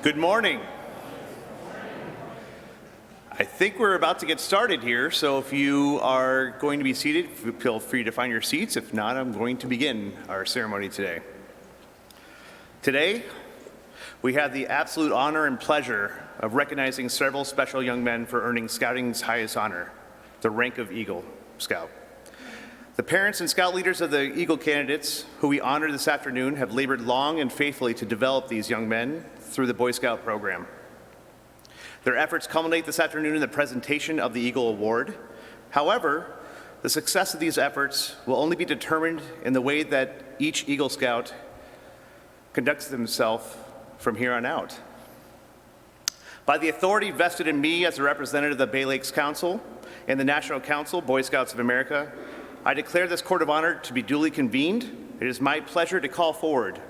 Good morning. I think we're about to get started here, so if you are going to be seated, feel free to find your seats. If not, I'm going to begin our ceremony today. Today, we have the absolute honor and pleasure of recognizing several special young men for earning Scouting's highest honor, the rank of Eagle Scout. The parents and Scout leaders of the Eagle candidates who we honor this afternoon have labored long and faithfully to develop these young men through the Boy Scout program. Their efforts culminate this afternoon in the presentation of the Eagle Award. However, the success of these efforts will only be determined in the way that each Eagle Scout conducts himself from here on out. By the authority vested in me as a representative of the Bay Lakes Council and the National Council, Boy Scouts of America, I declare this Court of Honor to be duly convened. It is my pleasure to call forward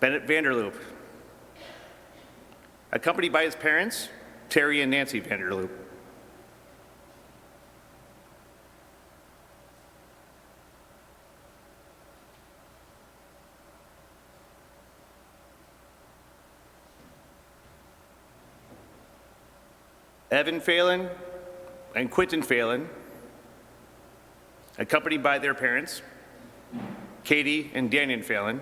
Bennett Vanderloop, accompanied by his parents, Terry and Nancy Vanderloop. Evan Phelan and Quentin Phelan, accompanied by their parents, Katie and Daniel Phelan.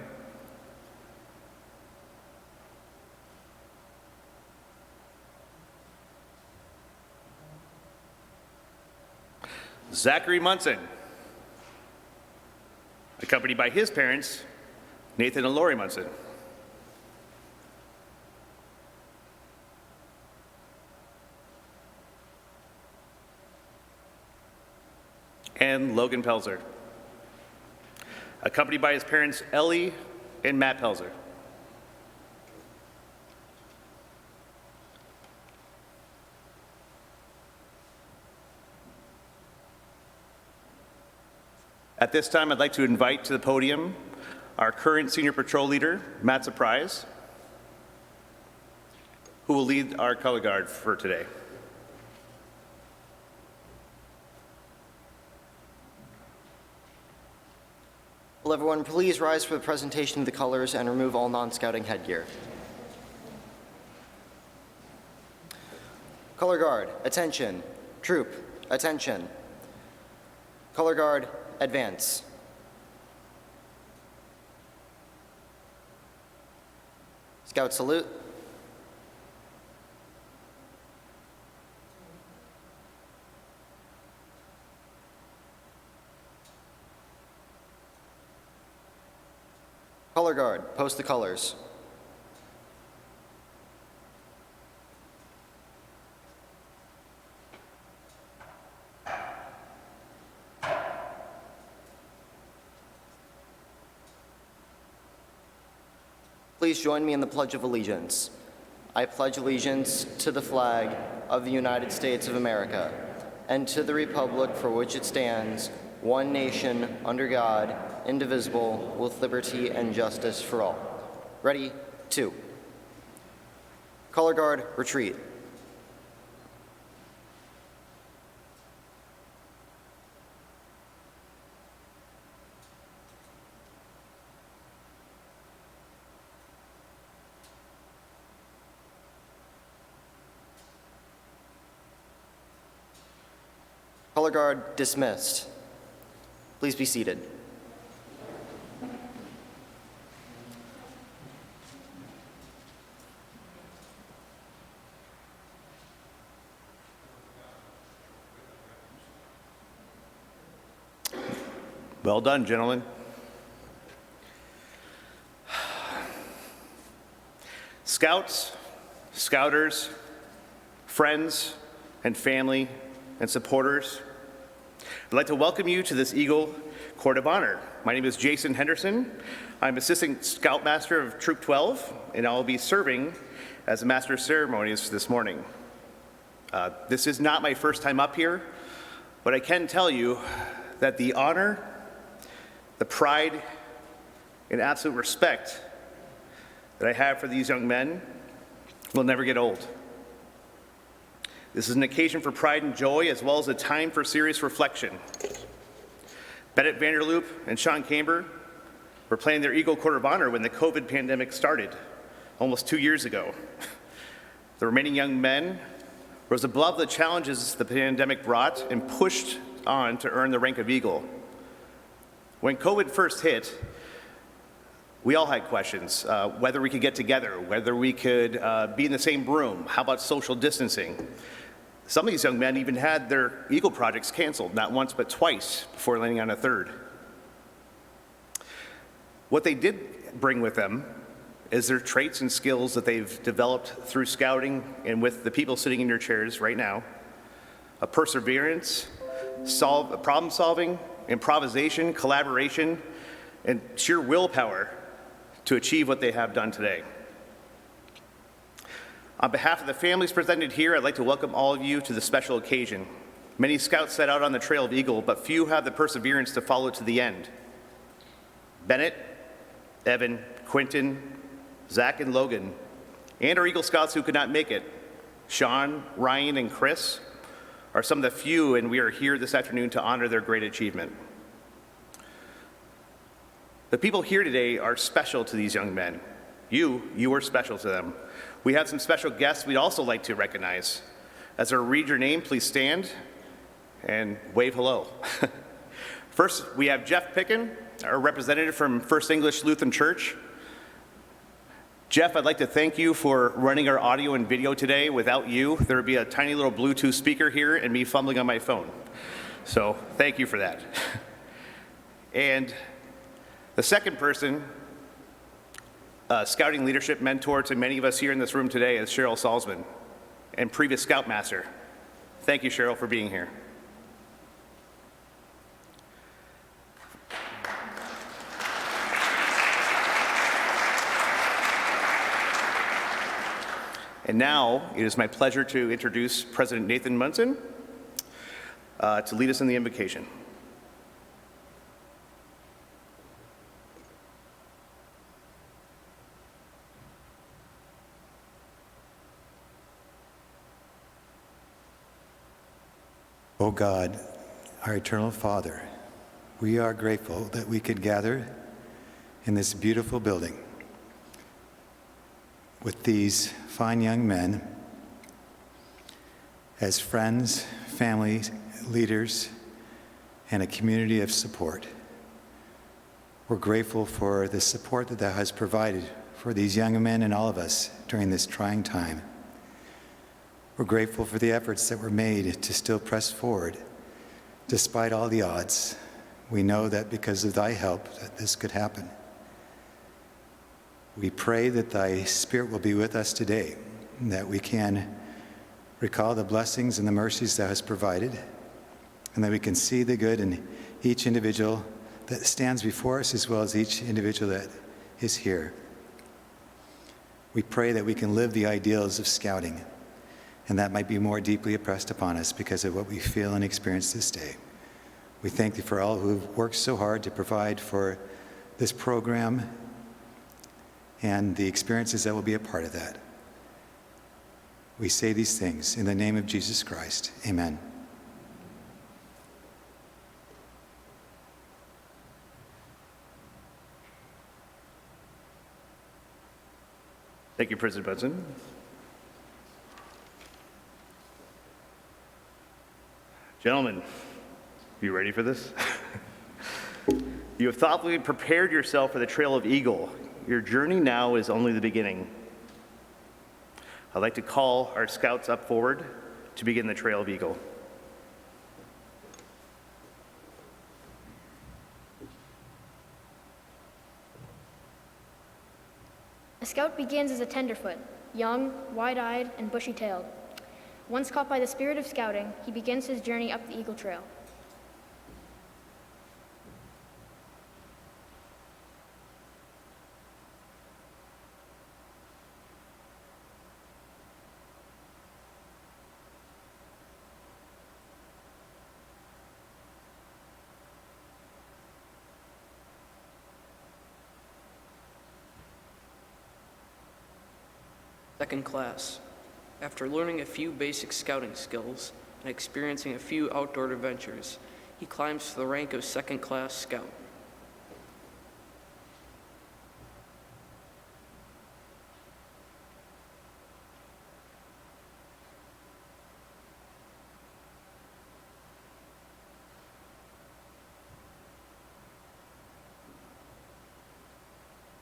Zachary Munson, accompanied by his parents, Nathan and Lori Munson. And Logan Pelzer, accompanied by his parents, Ellie and Matt Pelzer. At this time, I'd like to invite to the podium our current Senior Patrol Leader, Matt Surprise, who will lead our color guard for today. Will everyone please rise for the presentation of the colors and remove all non-scouting headgear. Color guard, attention. Troop, attention. Color guard, advance. Scout salute. Color guard, post the colors. Please join me in the Pledge of Allegiance. I pledge allegiance to the flag of the United States of America and to the republic for which it stands, one nation, under God, indivisible, with liberty and justice for all. Ready, two. Color guard, retreat. Color guard dismissed. Please be seated. Well done, gentlemen. Scouts, Scouters, friends, and family, and supporters, I'd like to welcome you to this Eagle Court of Honor. My name is Jason Henderson. I'm Assistant Scoutmaster of Troop 12, and I'll be serving as the Master of Ceremonies this morning. This is not my first time up here, but I can tell you that the honor, the pride, and absolute respect that I have for these young men will never get old. This is an occasion for pride and joy, as well as a time for serious reflection. Bennett Vanderloop and Sean Camber were playing their Eagle Court of Honor when the COVID pandemic started almost 2 years ago. The remaining young men rose above the challenges the pandemic brought and pushed on to earn the rank of Eagle. When COVID first hit, we all had questions, whether we could get together, whether we could be in the same room, how about social distancing? Some of these young men even had their Eagle projects canceled, not once but twice, before landing on a third. What they did bring with them is their traits and skills that they've developed through scouting and with the people sitting in your chairs right now, a perseverance, problem solving, improvisation, collaboration, and sheer willpower to achieve what they have done today. On behalf of the families presented here, I'd like to welcome all of you to the special occasion. Many scouts set out on the trail of Eagle, but few have the perseverance to follow it to the end. Bennett, Evan, Quentin, Zach, and Logan, and our Eagle Scouts who could not make it, Sean, Ryan, and Chris, are some of the few, and we are here this afternoon to honor their great achievement. The people here today are special to these young men. You are special to them. We have some special guests we'd also like to recognize. As I read your name, please stand and wave hello. First, we have Jeff Picken, our representative from First English Lutheran Church. Jeff, I'd like to thank you for running our audio and video today. Without you, there would be a tiny little Bluetooth speaker here and me fumbling on my phone. So thank you for that. And the second person, scouting leadership mentor to many of us here in this room today, is Cheryl Salzman, and previous Scoutmaster. Thank you, Cheryl, for being here. And now it is my pleasure to introduce President Nathan Munson to lead us in the invocation. O God, our eternal Father, we are grateful that we could gather in this beautiful building with these fine young men as friends, families, leaders, and a community of support. We're grateful for the support that Thou hast provided for these young men and all of us during this trying time. We're grateful for the efforts that were made to still press forward despite all the odds. We know that because of Thy help that this could happen. We pray that Thy Spirit will be with us today, and that we can recall the blessings and the mercies Thou hast provided, and that we can see the good in each individual that stands before us as well as each individual that is here. We pray that we can live the ideals of scouting, and that might be more deeply impressed upon us because of what we feel and experience this day. We thank Thee for all who have worked so hard to provide for this program and the experiences that will be a part of that. We say these things in the name of Jesus Christ. Amen. Thank you, President Munson. Gentlemen, you ready for this? You have thoughtfully prepared yourself for the Trail of Eagle. Your journey now is only the beginning. I'd like to call our scouts up forward to begin the Trail of Eagle. A scout begins as a tenderfoot, young, wide-eyed, and bushy-tailed. Once caught by the spirit of scouting, he begins his journey up the Eagle Trail. Second class. After learning a few basic scouting skills and experiencing a few outdoor adventures, he climbs to the rank of second class scout.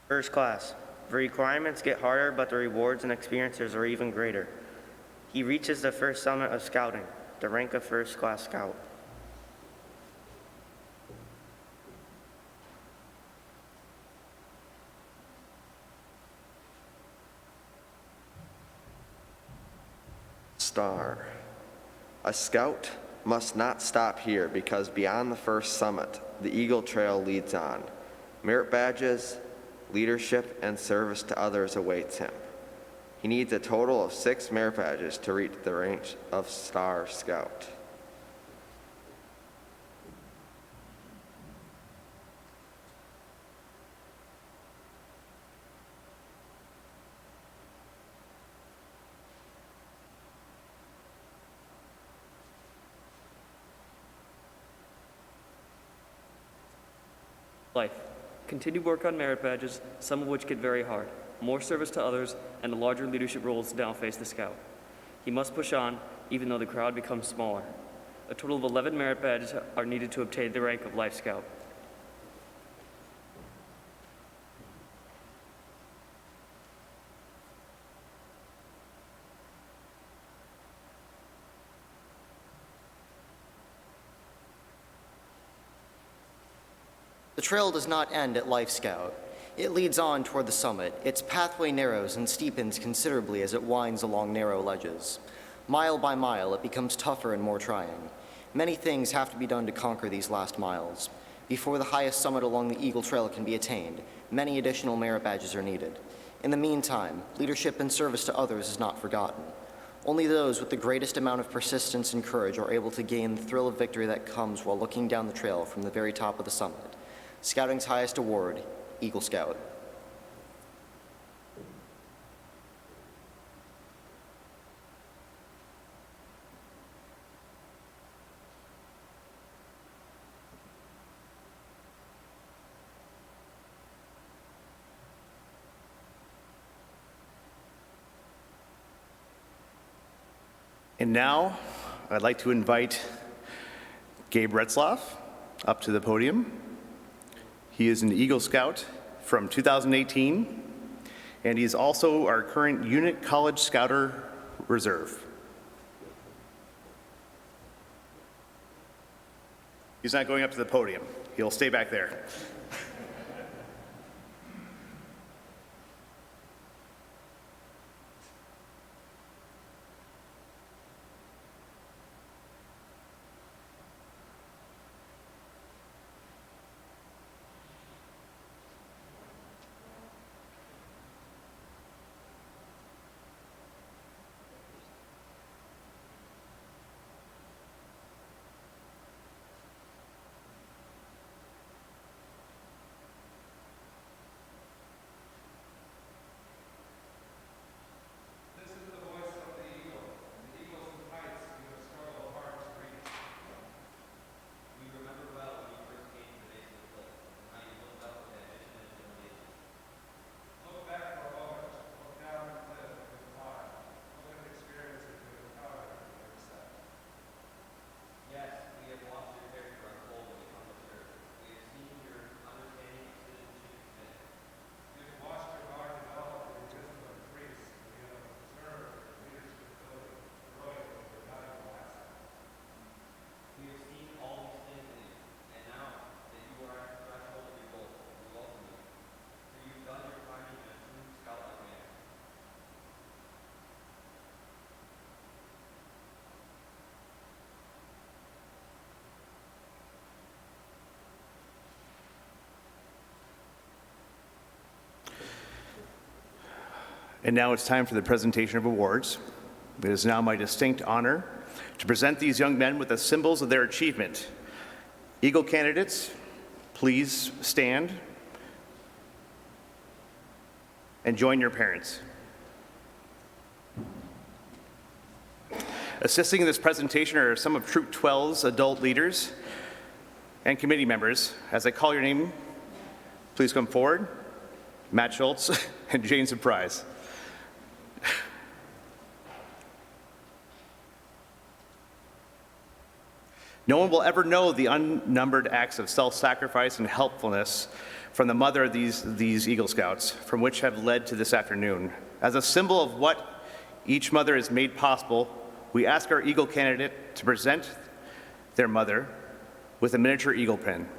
First class. The requirements get harder, but the rewards and experiences are even greater. He reaches the first summit of scouting, the rank of first class scout. Star. A scout must not stop here because beyond the first summit, the Eagle Trail leads on. Merit badges, leadership, and service to others awaits him. He needs a total of 6 merit badges to reach the rank of Star Scout. Life. Continue work on merit badges, some of which get very hard. More service to others, and larger leadership roles to now face the scout. He must push on even though the crowd becomes smaller. A total of 11 merit badges are needed to obtain the rank of Life Scout. The trail does not end at Life Scout. It leads on toward the summit. Its pathway narrows and steepens considerably as it winds along narrow ledges. Mile by mile, it becomes tougher and more trying. Many things have to be done to conquer these last miles. Before the highest summit along the Eagle Trail can be attained, many additional merit badges are needed. In the meantime, leadership and service to others is not forgotten. Only those with the greatest amount of persistence and courage are able to gain the thrill of victory that comes while looking down the trail from the very top of the summit. Scouting's highest award, Eagle Scout. And now, I'd like to invite Gabe Retzloff up to the podium. He is an Eagle Scout from 2018, and he's also our current Unit College Scouter Reserve. He's not going up to the podium. He'll stay back there. And now it's time for the presentation of awards. It is now my distinct honor to present these young men with the symbols of their achievement. Eagle candidates, please stand and join your parents. Assisting in this presentation are some of Troop 12's adult leaders and committee members. As I call your name, please come forward. Matt Schultz and Jane Surprise. No one will ever know the unnumbered acts of self-sacrifice and helpfulness from the mother of these Eagle Scouts, from which have led to this afternoon. As a symbol of what each mother has made possible, we ask our Eagle candidate to present their mother with a miniature eagle pin.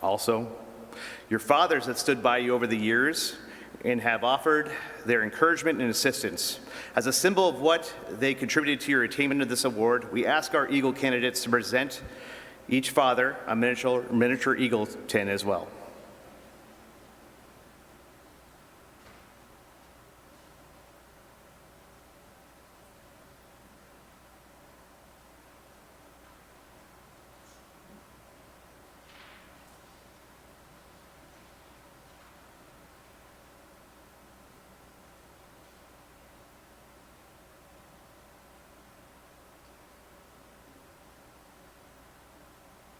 Also, your fathers that stood by you over the years and have offered their encouragement and assistance. As a symbol of what they contributed to your attainment of this award, we ask our Eagle candidates to present each father a miniature eagle tin as well.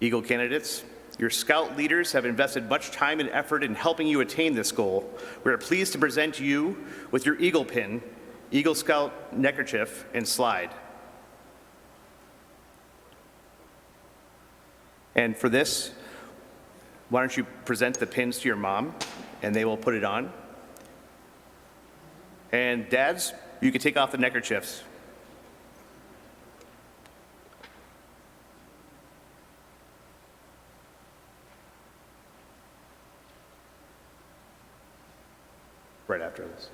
Eagle candidates, your Scout leaders have invested much time and effort in helping you attain this goal. We are pleased to present you with your Eagle pin, Eagle Scout neckerchief, and slide. And for this, why don't you present the pins to your mom, and they will put it on. And dads, you can take off the neckerchiefs. Right after this.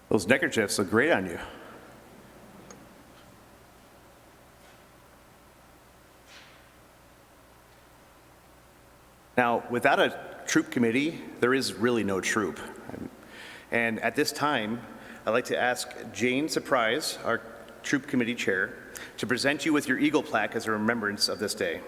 Those neckerchiefs look great on you. Now, without a troop committee, there is really no troop. And at this time, I'd like to ask Jane Surprise, our troop committee chair, to present you with your Eagle plaque as a remembrance of this day.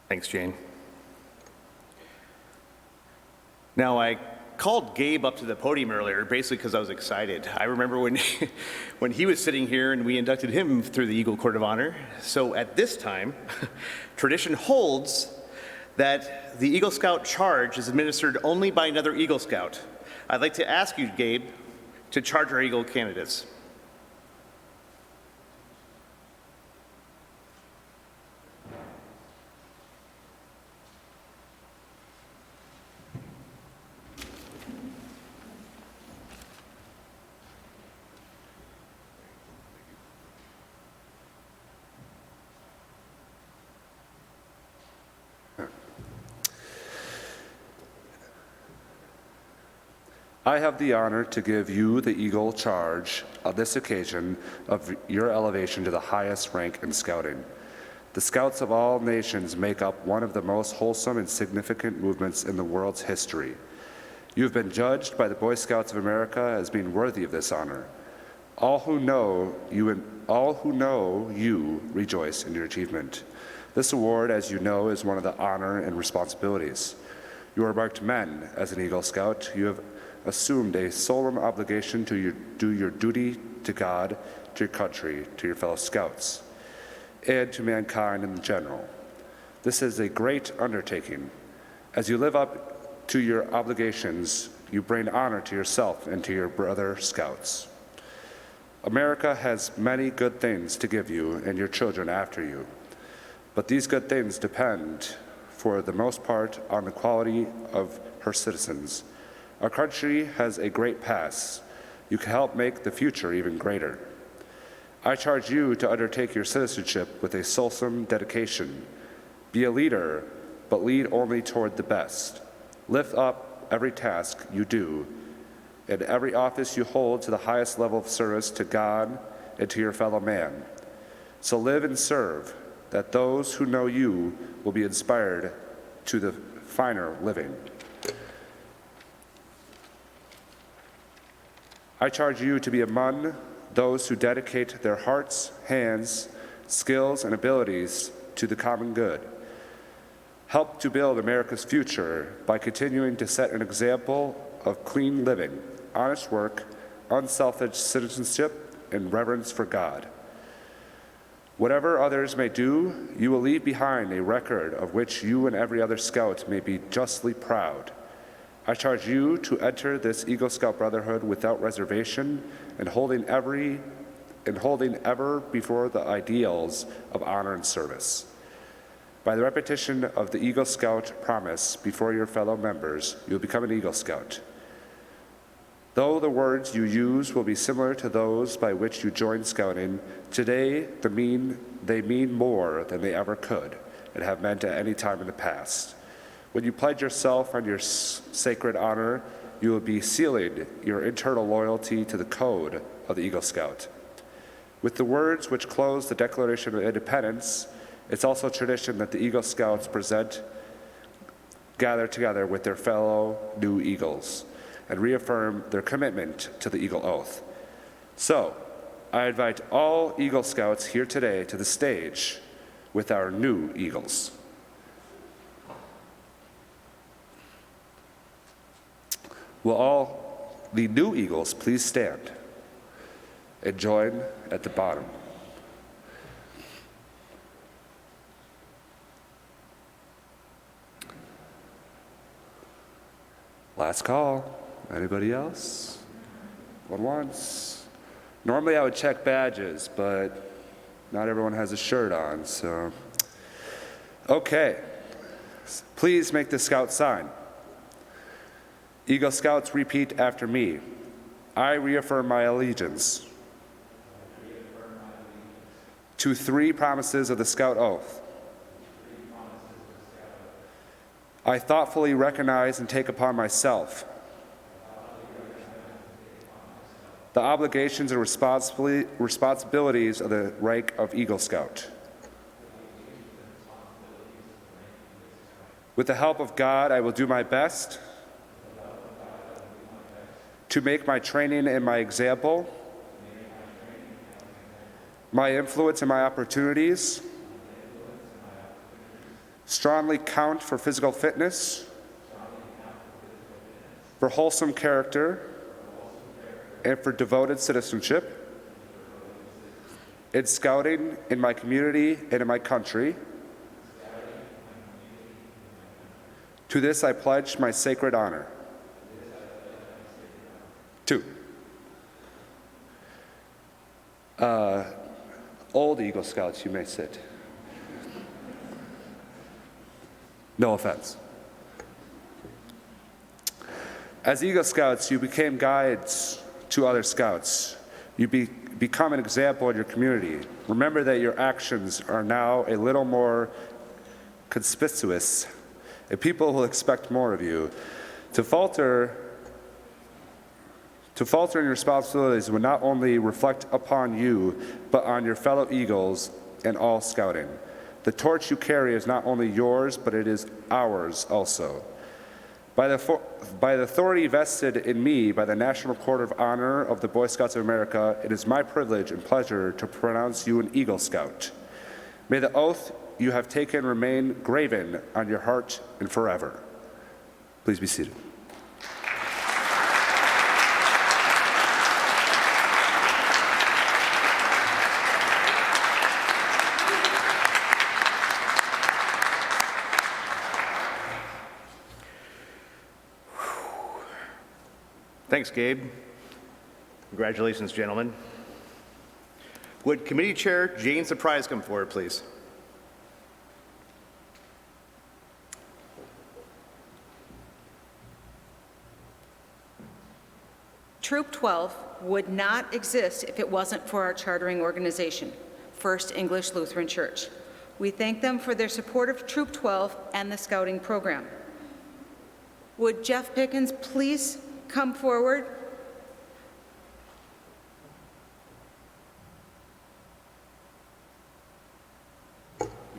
Thanks, Jane. Now, I called Gabe up to the podium earlier, basically because I was excited. I remember when, when he was sitting here and we inducted him through the Eagle Court of Honor. So at this time, tradition holds that the Eagle Scout charge is administered only by another Eagle Scout. I'd like to ask you, Gabe, to charge our Eagle candidates. I have the honor to give you the Eagle charge on this occasion of your elevation to the highest rank in Scouting. The Scouts of all nations make up one of the most wholesome and significant movements in the world's history. You have been judged by the Boy Scouts of America as being worthy of this honor. All who know you rejoice in your achievement. This award, as you know, is one of the honor and responsibilities. You are marked men as an Eagle Scout. You have assumed a solemn obligation to do your duty to God, to your country, to your fellow Scouts, and to mankind in general. This is a great undertaking. As you live up to your obligations, you bring honor to yourself and to your brother Scouts. America has many good things to give you and your children after you, but these good things depend, for the most part, on the quality of her citizens. Our country has a great past. You can help make the future even greater. I charge you to undertake your citizenship with a solemn dedication. Be a leader, but lead only toward the best. Lift up every task you do and every office you hold to the highest level of service to God and to your fellow man. So live and serve, that those who know you will be inspired to the finer living. I charge you to be among those who dedicate their hearts, hands, skills, and abilities to the common good. Help to build America's future by continuing to set an example of clean living, honest work, unselfish citizenship, and reverence for God. Whatever others may do, you will leave behind a record of which you and every other Scout may be justly proud. I charge you to enter this Eagle Scout Brotherhood without reservation and holding ever before the ideals of honor and service. By the repetition of the Eagle Scout promise before your fellow members, you'll become an Eagle Scout. Though the words you use will be similar to those by which you joined Scouting, today they mean more than they ever could and have meant at any time in the past. When you pledge yourself on your sacred honor, you will be sealing your internal loyalty to the code of the Eagle Scout. With the words which close the Declaration of Independence, it's also tradition that the Eagle Scouts gather together with their fellow new Eagles and reaffirm their commitment to the Eagle Oath. So, I invite all Eagle Scouts here today to the stage with our new Eagles. Will all the new Eagles please stand and join at the bottom? Last call. Anybody else? Going once? Normally I would check badges, but not everyone has a shirt on, so. Okay. Please make the Scout sign. Eagle Scouts, repeat after me. I reaffirm my allegiance to 3 promises of the Scout Oath. I thoughtfully recognize and take upon myself the obligations and responsibilities of the rank of Eagle Scout. With the help of God, I will do my best to make my training and my example, my influence and my opportunities strongly count for physical fitness, for wholesome character, and for devoted citizenship in Scouting, in my community, and in my country. To this I pledge my sacred honor. 2. Old Eagle Scouts, you may sit. No offense. As Eagle Scouts, you became guides to other Scouts. You become an example in your community. Remember that your actions are now a little more conspicuous, and people will expect more of you. To falter To falter in your responsibilities would not only reflect upon you, but on your fellow Eagles and all scouting. The torch you carry is not only yours, but it is ours also. By the authority vested in me by the National Court of Honor of the Boy Scouts of America, it is my privilege and pleasure to pronounce you an Eagle Scout. May the oath you have taken remain graven on your heart and forever. Please be seated. Thanks, Gabe. Congratulations, gentlemen. Would Committee Chair Jane Surprise come forward, please? Troop 12 would not exist if it wasn't for our chartering organization, First English Lutheran Church. We thank them for their support of Troop 12 and the Scouting program. Would Jeff Pickens please come forward?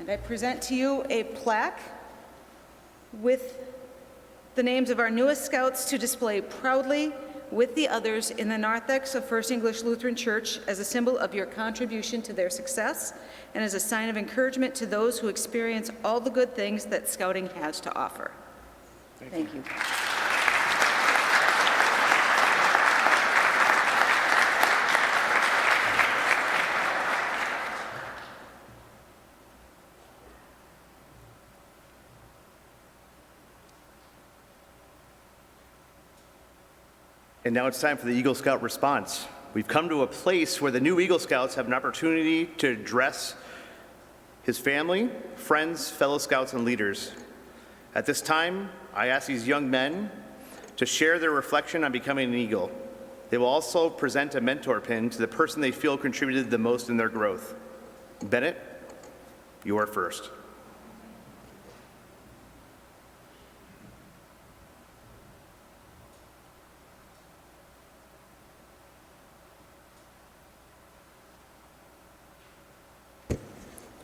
And I present to you a plaque with the names of our newest Scouts to display proudly with the others in the narthex of First English Lutheran Church as a symbol of your contribution to their success and as a sign of encouragement to those who experience all the good things that Scouting has to offer. Thank you. And now it's time for the Eagle Scout response. We've come to a place where the new Eagle Scouts have an opportunity to address his family, friends, fellow Scouts, and leaders. At this time, I ask these young men to share their reflection on becoming an Eagle. They will also present a mentor pin to the person they feel contributed the most in their growth. Bennett, you are first.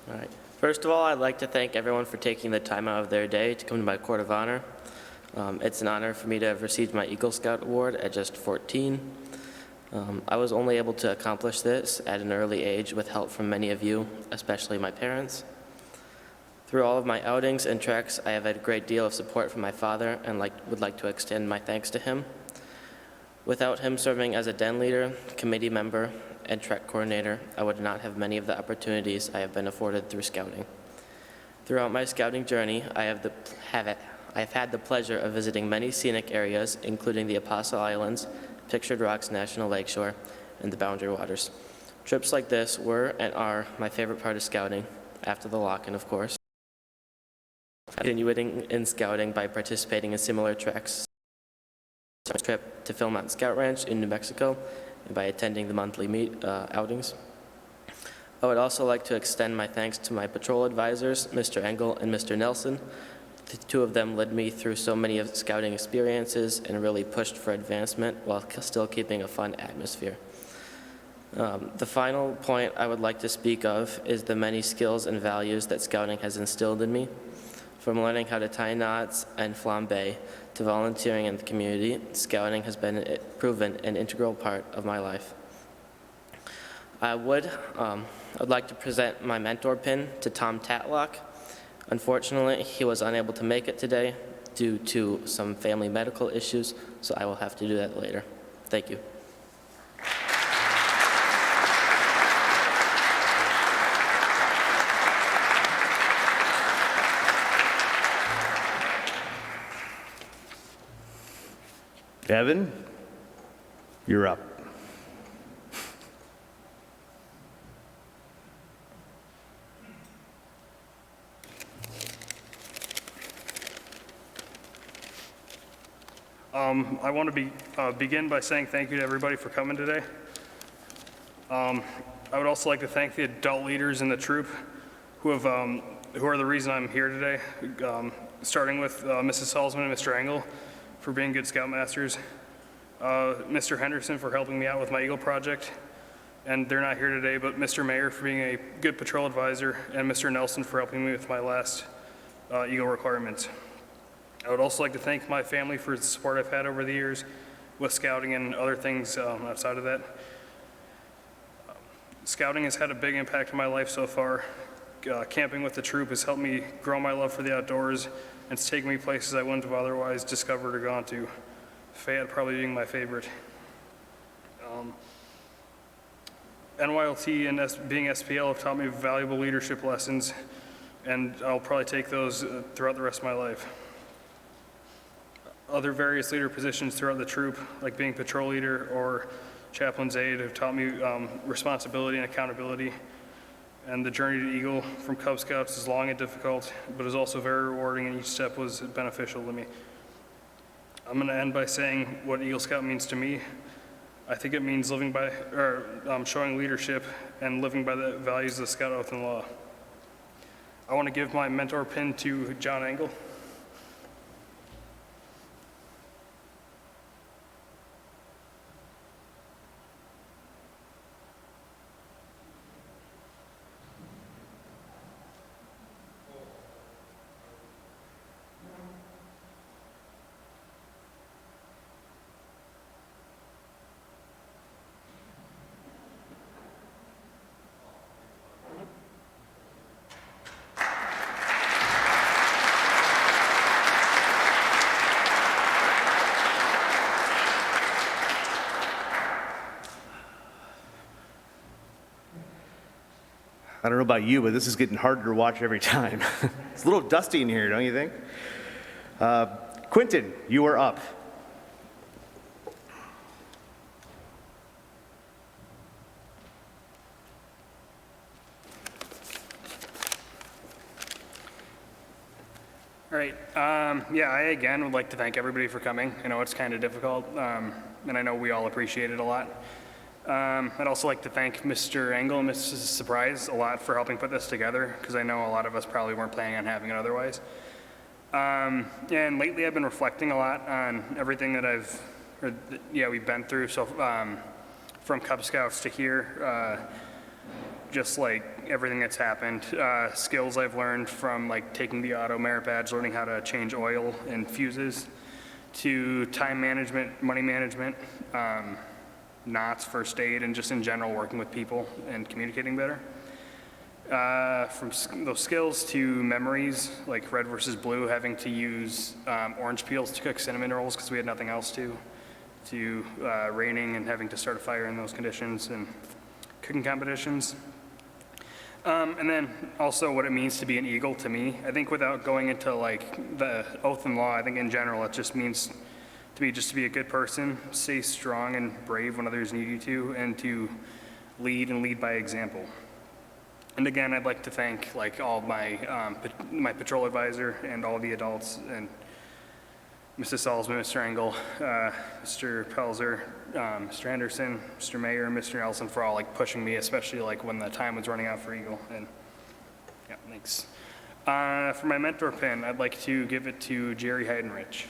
All right. First of all, I'd like to thank everyone for taking the time out of their day to come to my Court of Honor. It's an honor for me to have received my Eagle Scout Award at just 14. I was only able to accomplish this at an early age with help from many of you, especially my parents. Through all of my outings and treks, I have had a great deal of support from my father and would like to extend my thanks to him. Without him serving as a den leader, committee member, and trek coordinator, I would not have many of the opportunities I have been afforded through Scouting. Throughout my Scouting journey, I have had the pleasure of visiting many scenic areas, including the Apostle Islands, Pictured Rocks National Lakeshore, and the Boundary Waters. Trips like this were and are my favorite part of Scouting, after the lock-in, of course. Continuing in Scouting by participating in similar treks, trip to Philmont Scout Ranch in New Mexico, and by attending the monthly outings. I would also like to extend my thanks to my patrol advisors, Mr. Engel and Mr. Nelson. The two of them led me through so many of Scouting experiences and really pushed for advancement while still keeping a fun atmosphere. The final point I would like to speak of is the many skills and values that Scouting has instilled in me. From learning how to tie knots and flambe to volunteering in the community, Scouting has been proven an integral part of my life. I'd like to present my mentor pin to Tom Tatlock. Unfortunately, he was unable to make it today due to some family medical issues, so I will have to do that later. Thank you. Evan, you're up. I want to begin by saying thank you to everybody for coming today. I would also like to thank the adult leaders in the troop who are the reason I'm here today, starting with Mrs. Salzman and Mr. Engel for being good scoutmasters, Mr. Henderson for helping me out with my Eagle project, and they're not here today, but Mr. Mayor for being a good patrol advisor, and Mr. Nelson for helping me with my last Eagle requirements. I would also like to thank my family for the support I've had over the years with scouting and other things outside of that. Scouting has had a big impact on my life so far. Camping with the troop has helped me grow my love for the outdoors, and it's taken me places I wouldn't have otherwise discovered or gone to. Fayette probably being my favorite. NYLT and being SPL have taught me valuable leadership lessons, and I'll probably take those throughout the rest of my life. Other various leader positions throughout the troop, like being patrol leader or chaplain's aide, have taught me responsibility and accountability. And the journey to Eagle from Cub Scouts is long and difficult, but is also very rewarding, and each step was beneficial to me. I'm going to end by saying what Eagle Scout means to me. I think it means living by, showing leadership and living by the values of the Scout Oath and Law. I want to give my mentor pin to John Engel. I don't know about you, but this is getting harder to watch every time. It's a little dusty in here, don't you think? Quentin, you are up. All right. I again would like to thank everybody for coming. I know it's kind of difficult, and I know we all appreciate it a lot. I'd also like to thank Mr. Engel and Mrs. Surprise a lot for helping put this together, because I know a lot of us probably weren't planning on having it otherwise. And lately I've been reflecting a lot on everything that we've been through. So from Cub Scouts to here, just like everything that's happened, skills I've learned from like taking the auto merit badge, learning how to change oil and fuses, to time management, money management, knots, first aid, and just in general working with people and communicating better. From those skills to memories, like red versus blue, having to use orange peels to cook cinnamon rolls because we had nothing else to raining and having to start a fire in those conditions, and cooking competitions. And then also what it means to be an Eagle to me. I think without going into like the oath and law, I think in general it just means to be a good person, stay strong and brave when others need you to, and to lead by example. And again, I'd like to thank like all my my patrol advisor and all the adults, and Mrs. Salzman, Mr. Engel, Mr. Pelzer, Mr. Henderson, Mr. Mayor, and Mr. Nelson for all like pushing me, especially like when the time was running out for Eagle. And yeah, thanks. For my mentor pin, I'd like to give it to Jerry Heidenrich.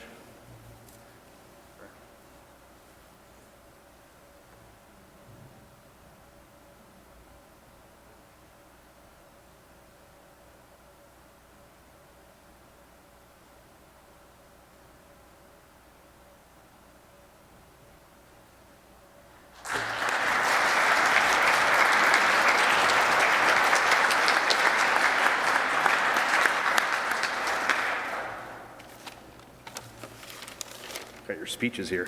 Got your speeches here.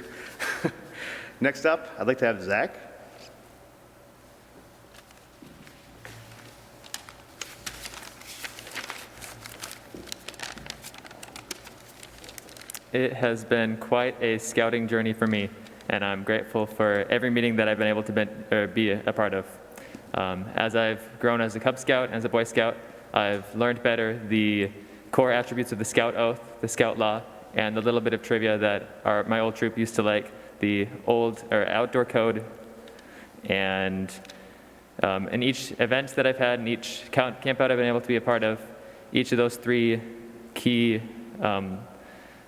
Next up, I'd like to have Zach. It has been quite a scouting journey for me, and I'm grateful for every meeting that I've been able to be a part of. As I've grown as a Cub Scout and as a Boy Scout, I've learned better the core attributes of the Scout Oath, the Scout Law, and the little bit of trivia that my old troop used to like, the outdoor code. And in each event that I've had, in each camp out I've been able to be a part of, each of those three key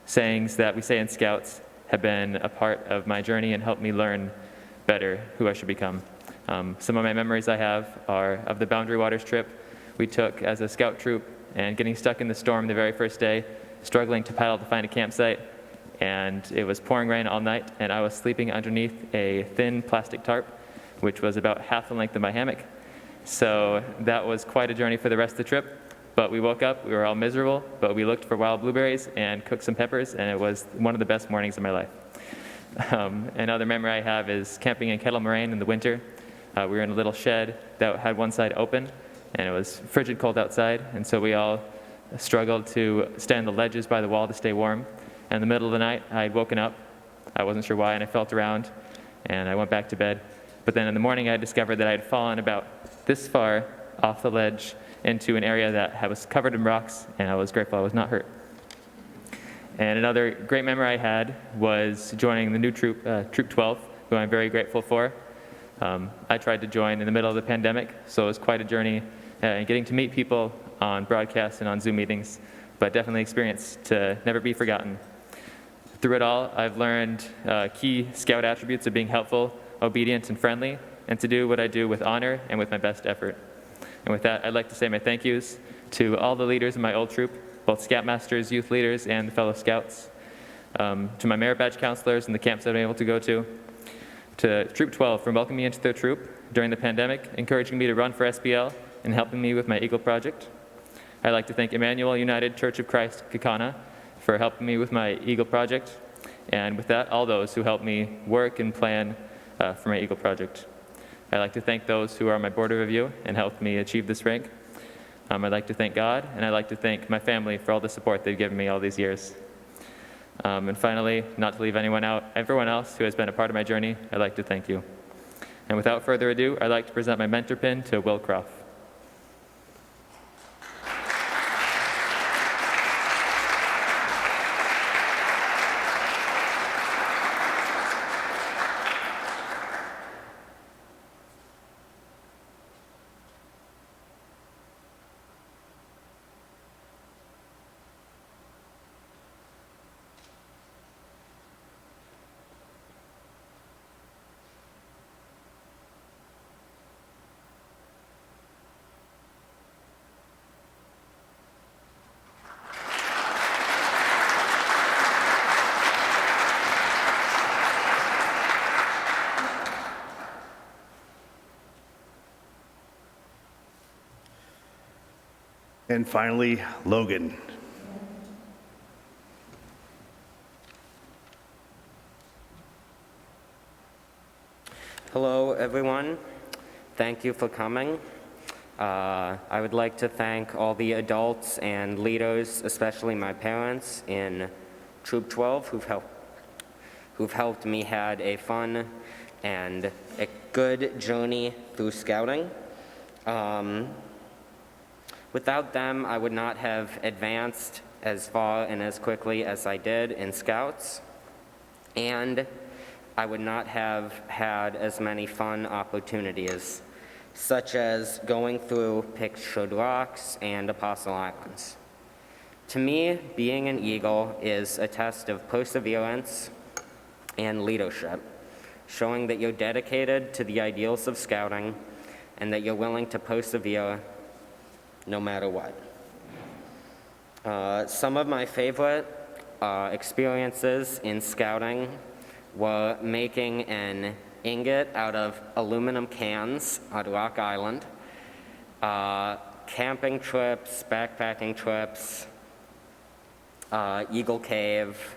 sayings that we say in Scouts have been a part of my journey and helped me learn better who I should become. Some of my memories I have are of the Boundary Waters trip we took as a scout troop and getting stuck in the storm the very first day, struggling to paddle to find a campsite, and it was pouring rain all night, and I was sleeping underneath a thin plastic tarp, which was about half the length of my hammock. So that was quite a journey for the rest of the trip. But we woke up, we were all miserable, but we looked for wild blueberries and cooked some peppers, and it was one of the best mornings of my life. Another memory I have is camping in Kettle Moraine in the winter. We were in a little shed that had one side open, and it was frigid cold outside, and so we all struggled to stand the ledges by the wall to stay warm. And in the middle of the night, I had woken up. I wasn't sure why, and I felt around, and I went back to bed. But then in the morning, I discovered that I had fallen about this far off the ledge into an area that was covered in rocks, and I was grateful I was not hurt. And another great memory I had was joining the new troop, Troop 12, who I'm very grateful for. I tried to join in the middle of the pandemic, so it was quite a journey, and getting to meet people on broadcasts and on Zoom meetings, but definitely experience to never be forgotten. Through it all, I've learned key Scout attributes of being helpful, obedient, and friendly, and to do what I do with honor and with my best effort. And with that, I'd like to say my thank yous to all the leaders in my old troop, both Scoutmasters, youth leaders, and the fellow Scouts, to my merit badge counselors and the camps I've been able to go to Troop 12 for welcoming me into their troop during the pandemic, encouraging me to run for SPL, and helping me with my Eagle project. I'd like to thank Emmanuel United Church of Christ, Kakana, for helping me with my Eagle project, and with that, all those who helped me work and plan for my Eagle project. I'd like to thank those who are on my board of review and helped me achieve this rank. I'd like to thank God, and I'd like to thank my family for all the support they've given me all these years. And finally, not to leave anyone out, everyone else who has been a part of my journey, I'd like to thank you. And without further ado, I'd like to present my mentor pin to Will Croft. And finally, Logan. Hello, everyone. Thank you for coming. I would like to thank all the adults and leaders, especially my parents in Troop 12, who've helped me had a fun and a good journey through scouting. Without them, I would not have advanced as far and as quickly as I did in Scouts, and I would not have had as many fun opportunities, such as going through Pictured Rocks and Apostle Islands. To me, being an Eagle is a test of perseverance and leadership, showing that you're dedicated to the ideals of Scouting and that you're willing to persevere no matter what. Some of my favorite experiences in Scouting were making an ingot out of aluminum cans on Rock Island, camping trips, backpacking trips, Eagle Cave,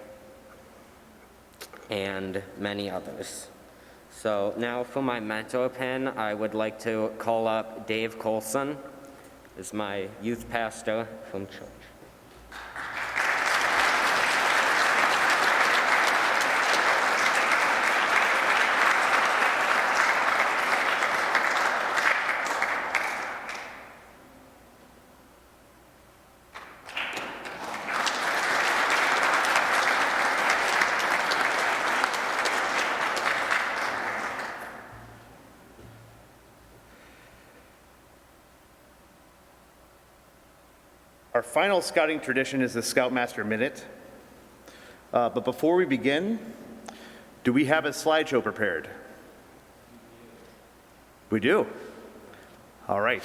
and many others. So now for my mentor pin, I would like to call up Dave Colson, is my youth pastor from church. Our final scouting tradition is the Scoutmaster Minute. But before we begin, Do we have a slideshow prepared? We do. All right.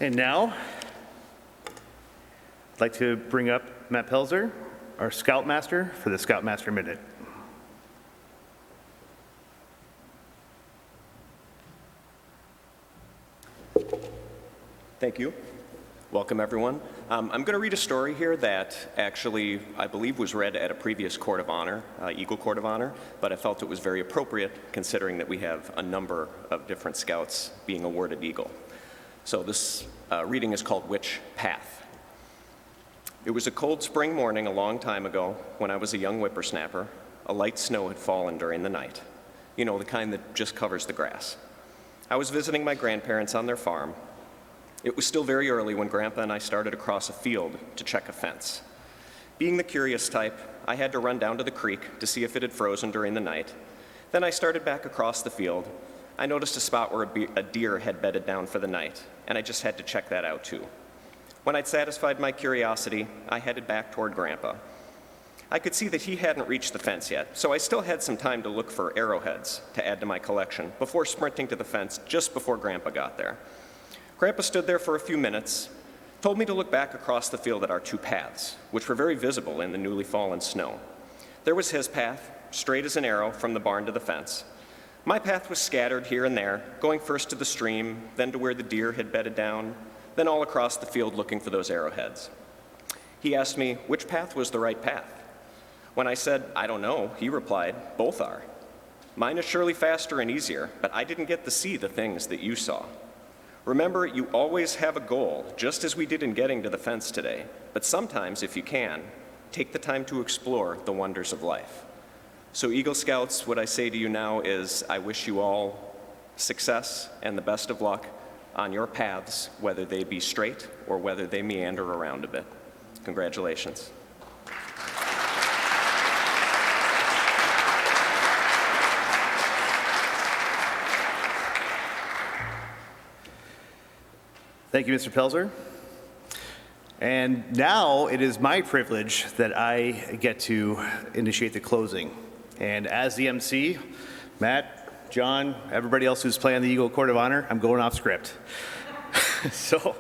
And now, I'd like to bring up Matt Pelzer, our Scoutmaster, for the Scoutmaster Minute. Thank you. Welcome, everyone. I'm going to read a story here that actually, I believe, was read at a previous Court of Honor, Eagle Court of Honor, but I felt it was very appropriate considering that we have a number of different scouts being awarded Eagle. So this reading is called Which Path? It was a cold spring morning a long time ago when I was a young whippersnapper. A light snow had fallen during the night. You know, the kind that just covers the grass. I was visiting my grandparents on their farm. It was still very early when Grandpa and I started across a field to check a fence. Being the curious type, I had to run down to the creek to see if it had frozen during the night. Then I started back across the field. I noticed a spot where a deer had bedded down for the night, and I just had to check that out too. When I'd satisfied my curiosity, I headed back toward Grandpa. I could see that he hadn't reached the fence yet, so I still had some time to look for arrowheads to add to my collection before sprinting to the fence just before Grandpa got there. Grandpa stood there for a few minutes, told me to look back across the field at our two paths, which were very visible in the newly fallen snow. There was his path, straight as an arrow from the barn to the fence. My path was scattered here and there, going first to the stream, then to where the deer had bedded down, then all across the field looking for those arrowheads. He asked me which path was the right path. When I said, I don't know, he replied, both are. Mine is surely faster and easier, but I didn't get to see the things that you saw. Remember, you always have a goal, just as we did in getting to the fence today. But sometimes, if you can, take the time to explore the wonders of life. So Eagle Scouts, what I say to you now is I wish you all success and the best of luck on your paths, whether they be straight or whether they meander around a bit. Congratulations. Thank you, Mr. Pelzer. And now it is my privilege that I get to initiate the closing. And as the MC, Matt, John, everybody else who's playing the Eagle Court of Honor, I'm going off script. So,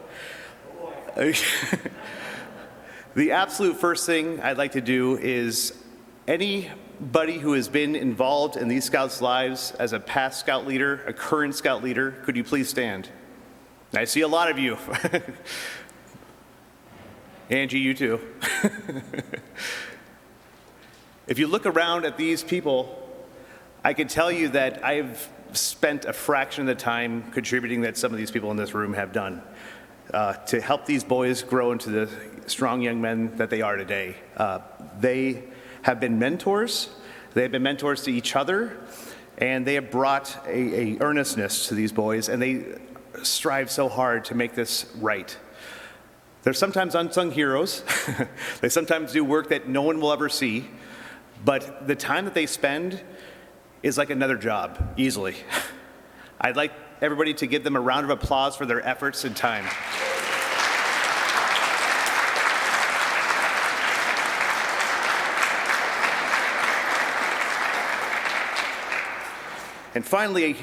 the absolute first thing I'd like to do is anybody who has been involved in these scouts' lives as a past scout leader, a current scout leader, could you please stand? I see a lot of you. Angie, you too. If you look around at these people, I can tell you that I've spent a fraction of the time contributing that some of these people in this room have done to help these boys grow into the strong young men that they are today. They have been mentors. They have been mentors to each other, and they have brought a earnestness to these boys, and they strive so hard to make this right. They're sometimes unsung heroes. They sometimes do work that no one will ever see, but the time that they spend is like another job, easily. I'd like everybody to give them a round of applause for their efforts and time. And finally,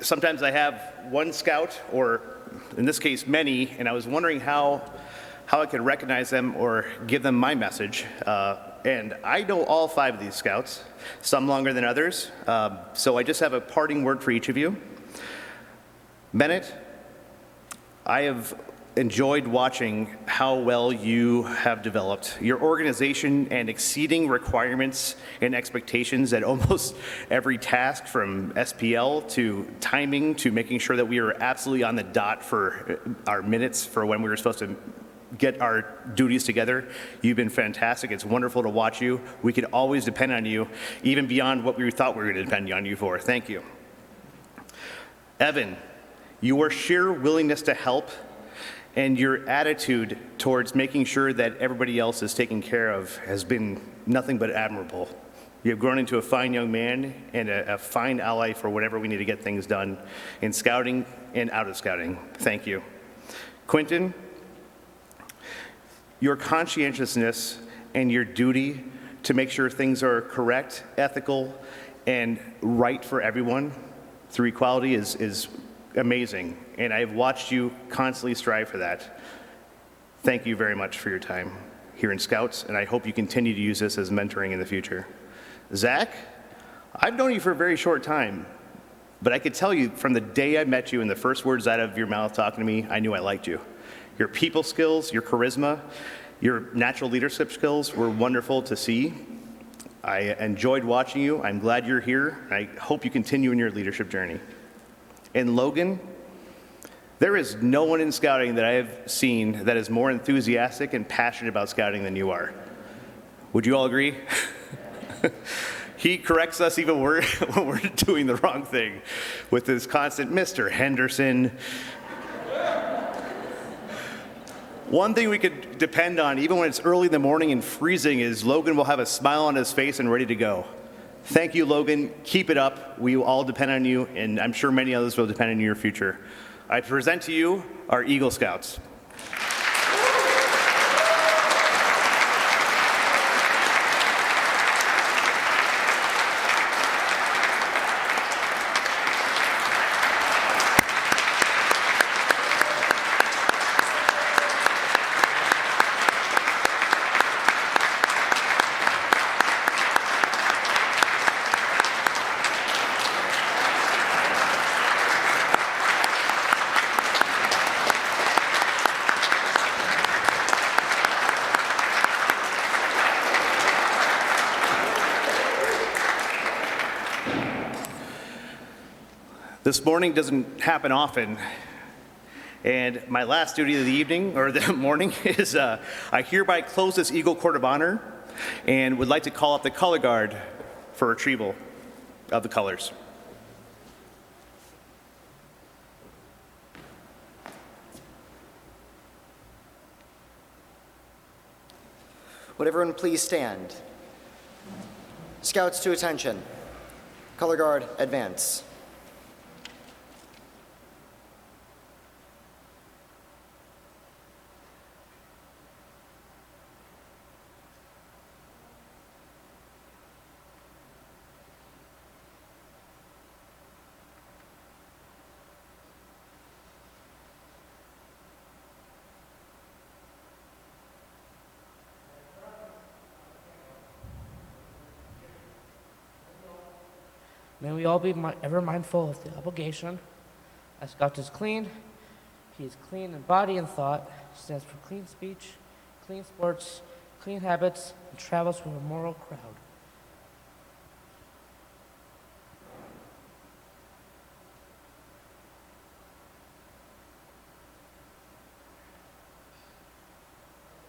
sometimes I have one scout, or in this case, many, and I was wondering how I could recognize them or give them my message. And I know all 5 of these scouts, some longer than others, so I just have a parting word for each of you. Bennett, I have enjoyed watching how well you have developed your organization and exceeding requirements and expectations at almost every task, from SPL to timing to making sure that we are absolutely on the dot for our minutes for when we were supposed to get our duties together. You've been fantastic. It's wonderful to watch you. We could always depend on you, even beyond what we thought we were going to depend on you for. Thank you. Evan, your sheer willingness to help and your attitude towards making sure that everybody else is taken care of has been nothing but admirable. You have grown into a fine young man and a fine ally for whatever we need to get things done in scouting and out of scouting. Thank you. Quentin, your conscientiousness and your duty to make sure things are correct, ethical, and right for everyone through equality is amazing, and I've watched you constantly strive for that. Thank you very much for your time here in Scouts, and I hope you continue to use this as mentoring in the future. Zach, I've known you for a very short time, but I could tell you from the day I met you and the first words out of your mouth talking to me, I knew I liked you. Your people skills, your charisma, your natural leadership skills were wonderful to see. I enjoyed watching you. I'm glad you're here. I hope you continue in your leadership journey. And Logan, there is no one in scouting that I have seen that is more enthusiastic and passionate about scouting than you are. Would you all agree? He corrects us even when we're doing the wrong thing with his constant Mr. Henderson. One thing we could depend on, even when it's early in the morning and freezing, is Logan will have a smile on his face and ready to go. Thank you, Logan. Keep it up. We will all depend on you, and I'm sure many others will depend on your future. I present to you our Eagle Scouts. This morning doesn't happen often, and my last duty of the evening, or the morning, is I hereby close this Eagle Court of Honor and would like to call up the color guard for retrieval of the colors. Would everyone please stand? Scouts to attention. Color guard, advance. May we all be ever mindful of the obligation. A scout is clean. He is clean in body and thought, stands for clean speech, clean sports, clean habits, and travels with a moral crowd.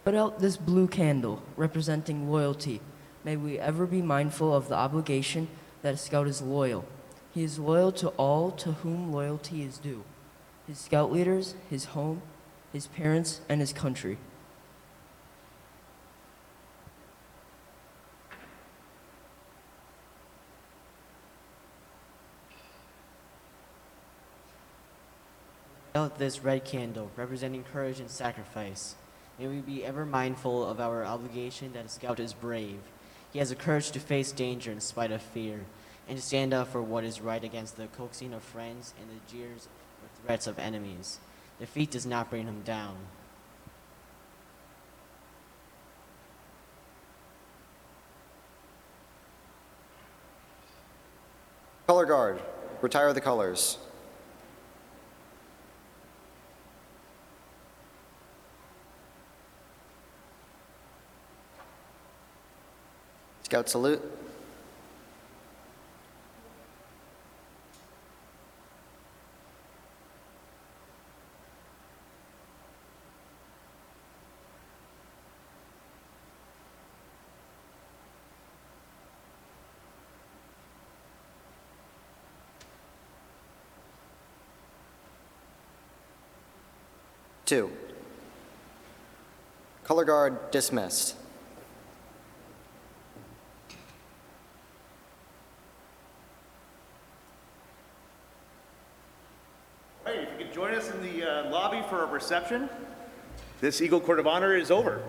Put out this blue candle representing loyalty. May we ever be mindful of the obligation that a scout is loyal. He is loyal to all to whom loyalty is due: his scout leaders, his home, his parents, and his country. Put out this red candle representing courage and sacrifice. May we be ever mindful of our obligation that a scout is brave. He has the courage to face danger in spite of fear, and to stand up for what is right against the coaxing of friends and the jeers or threats of enemies. Defeat does not bring him down. Color guard, retire the colors. Scout salute. Two. Color guard dismissed. All right, if you could join us in the lobby for a reception. This Eagle Court of Honor is over.